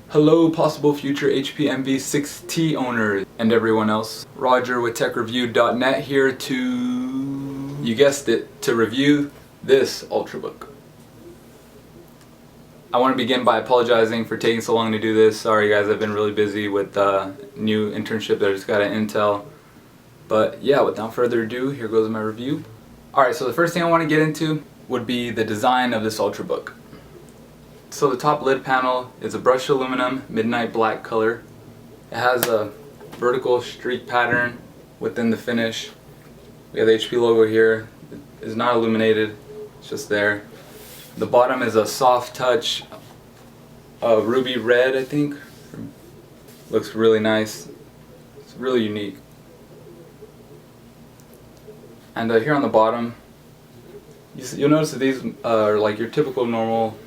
Hello possible future HP MV6T owners and everyone else. Roger with TechReview.net here to, you guessed it, to review this Ultrabook. I want to begin by apologizing for taking so long to do this. Sorry guys, I've been really busy with new internship that I just got at Intel. But yeah, without further ado, here goes my review. Alright, so the first thing I want to get into would be the design of this Ultrabook. So the top lid panel is a brushed aluminum midnight black color. It has a vertical streak pattern within the finish. We have the HP logo here. It is not illuminated, it's just there. The bottom is a soft touch ruby red, I think. Looks really nice. It's really unique. And here on the bottom, you'll notice that these are like your typical normal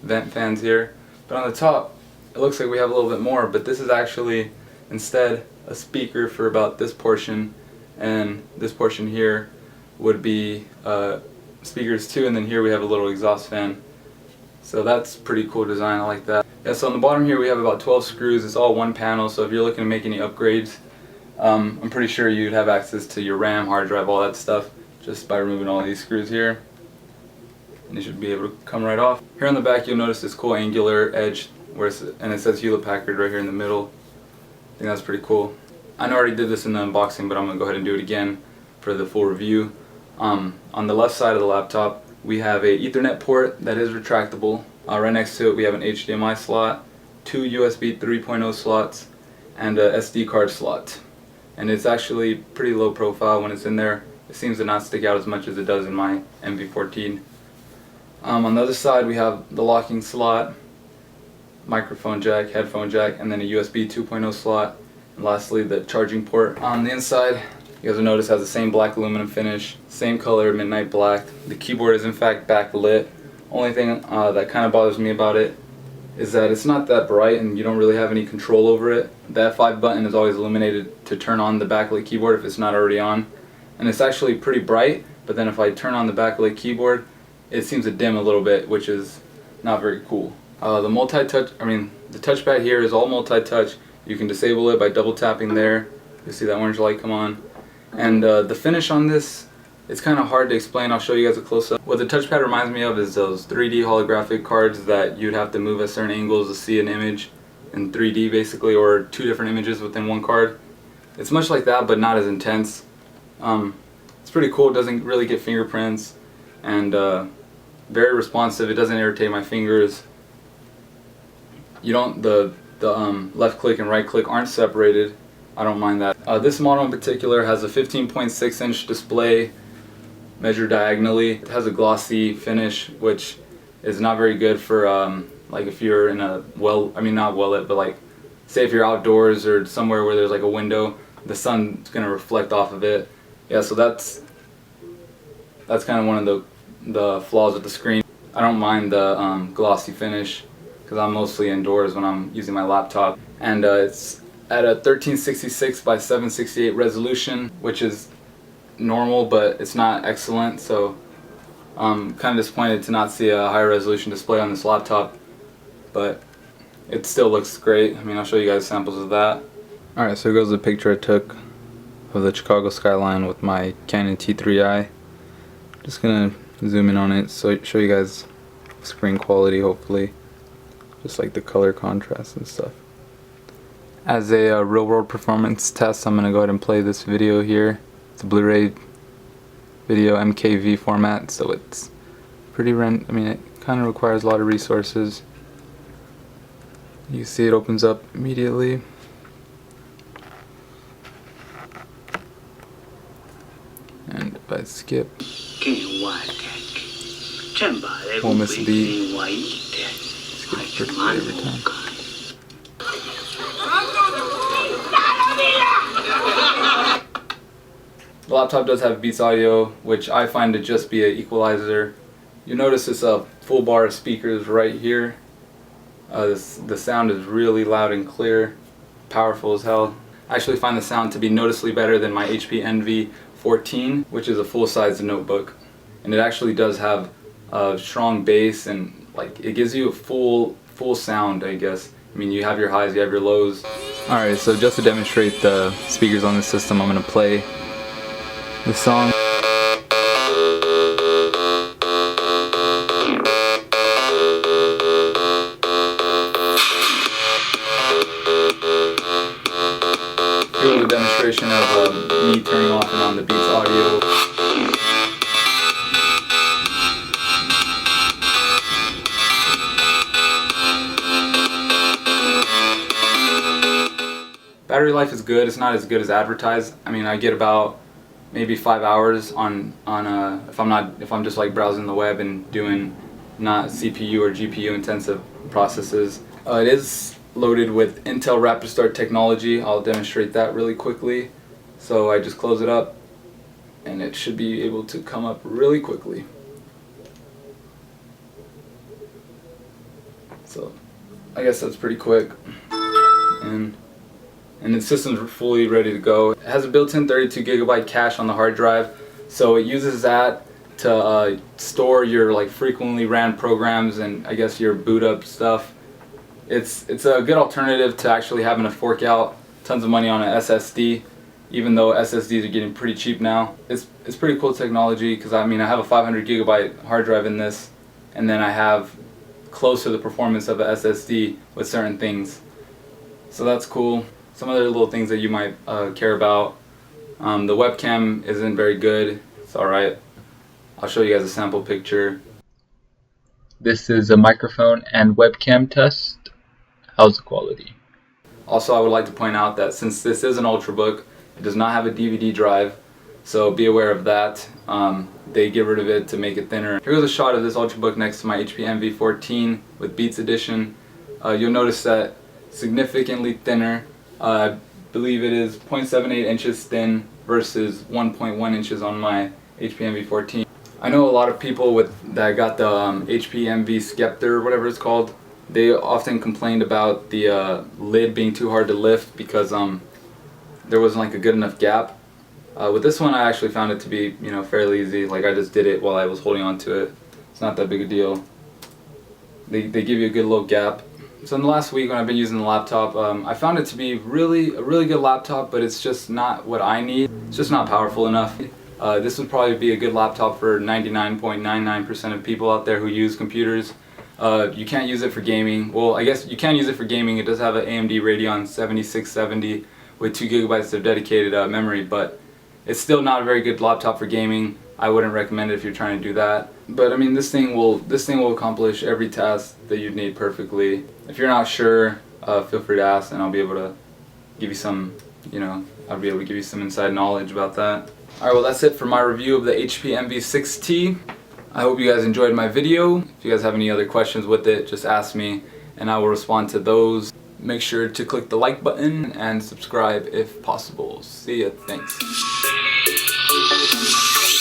vent fans here, but on the top it looks like we have a little bit more, but this is actually instead a speaker for about this portion, and this portion here would be speakers too, and then here we have a little exhaust fan. So that's pretty cool design, I like that. Yeah, so on the bottom here we have about 12 screws. It's all one panel, so if you're looking to make any upgrades, I'm pretty sure you'd have access to your RAM, hard drive, all that stuff just by removing all these screws here. And you should be able to come right off. Here on the back you'll notice this cool angular edge and it says Hewlett-Packard right here in the middle. I think that's pretty cool. I know I already did this in the unboxing, but I'm going to go ahead and do it again for the full review. On the left side of the laptop we have a Ethernet port that is retractable. Right next to it we have an HDMI slot, two USB 3.0 slots, and a SD card slot. And it's actually pretty low profile when it's in there. It seems to not stick out as much as it does in my MV14. On the other side we have the locking slot, microphone jack, headphone jack, and then a USB 2.0 slot, and lastly the charging port. On the inside you guys will notice has the same black aluminum finish, same color, midnight black. The keyboard is in fact backlit. Only thing that kind of bothers me about it is that it's not that bright and you don't really have any control over it. The F5 button is always illuminated to turn on the backlit keyboard if it's not already on, and it's actually pretty bright, but then if I turn on the backlit keyboard it seems to dim a little bit, which is not very cool. The touchpad here is all multi-touch. You can disable it by double tapping there. You see that orange light come on. And the finish on this, it's kind of hard to explain. I'll show you guys a close-up. What the touchpad reminds me of is those 3D holographic cards that you'd have to move at certain angles to see an image in 3D basically, or two different images within one card. It's much like that, but not as intense. It's pretty cool. It doesn't really get fingerprints, and very responsive. It doesn't irritate my fingers. You don't, the left click and right click aren't separated. I don't mind that. This model in particular has a 15.6 inch display measured diagonally. It has a glossy finish, which is not very good for like if you're in a not well lit, but like say if you're outdoors or somewhere where there's like a window, the sun's gonna reflect off of it. Yeah, so that's kind of one of the flaws with the screen. I don't mind the glossy finish because I'm mostly indoors when I'm using my laptop, and it's at a 1366 by 768 resolution, which is normal, but it's not excellent, so I'm kind of disappointed to not see a higher resolution display on this laptop, but it still looks great. I mean, I'll show you guys samples of that. Alright, so here goes the picture I took of the Chicago skyline with my Canon T3i. Just gonna zoom in on it so show you guys screen quality, hopefully, just like the color contrast and stuff. As a real-world performance test, I'm gonna go ahead and play this video here. It's a Blu-ray video MKV format, so it's pretty it kind of requires a lot of resources. You see it opens up immediately. And if I skip, we'll miss a beat. Skip perfectly every time. The laptop does have Beats audio, which I find to just be an equalizer. You notice this full bar of speakers right here. The sound is really loud and clear, powerful as hell. I actually find the sound to be noticeably better than my HP Envy 14, which is a full-size notebook. And it actually does have a strong bass, and like it gives you a full sound, I guess. I mean, you have your highs, you have your lows. Alright, so just to demonstrate the speakers on this system, I'm going to play this song. Here's a demonstration of me turning off and on the Beats audio. Battery life is good. It's not as good as advertised. I mean, I get about maybe 5 hours on if I'm just like browsing the web and doing not CPU or GPU intensive processes. It is loaded with Intel Rapid Start technology. I'll demonstrate that really quickly. So I just close it up and it should be able to come up really quickly. So I guess that's pretty quick. And the system's fully ready to go. It has a built-in 32GB cache on the hard drive, so it uses that to store your like frequently ran programs and I guess your boot up stuff. It's a good alternative to actually having to fork out tons of money on an SSD, even though SSDs are getting pretty cheap now. It's pretty cool technology, because I mean I have a 500GB hard drive in this, and then I have close to the performance of a SSD with certain things. So that's cool. Some other little things that you might care about. The webcam isn't very good. It's alright. I'll show you guys a sample picture. This is a microphone and webcam test. How's the quality? Also, I would like to point out that since this is an Ultrabook, it does not have a DVD drive, so be aware of that. They get rid of it to make it thinner. Here's a shot of this Ultrabook next to my HP Envy 14 with Beats Edition. You'll notice that significantly thinner. I believe it is 0.78 inches thin versus 1.1 inches on my HP Envy 14. I know a lot of people that got the HP Envy Scepter, whatever it's called. They often complained about the lid being too hard to lift because there wasn't like a good enough gap. With this one, I actually found it to be fairly easy. Like I just did it while I was holding on to it. It's not that big a deal. They give you a good little gap. So in the last week when I've been using the laptop, I found it to be a really good laptop, but it's just not what I need. It's just not powerful enough. This would probably be a good laptop for 99.99% of people out there who use computers. You can't use it for gaming. Well, I guess you can use it for gaming. It does have an AMD Radeon 7670 with 2GB of dedicated memory, but it's still not a very good laptop for gaming. I wouldn't recommend it if you're trying to do that. But I mean, this thing will accomplish every task that you'd need perfectly. If you're not sure, feel free to ask, and I'll be able to give you some, I'll be able to give you some inside knowledge about that. Alright, well that's it for my review of the HP Envy 6T. I hope you guys enjoyed my video. If you guys have any other questions with it, just ask me and I will respond to those. Make sure to click the like button and subscribe if possible. See ya, thanks.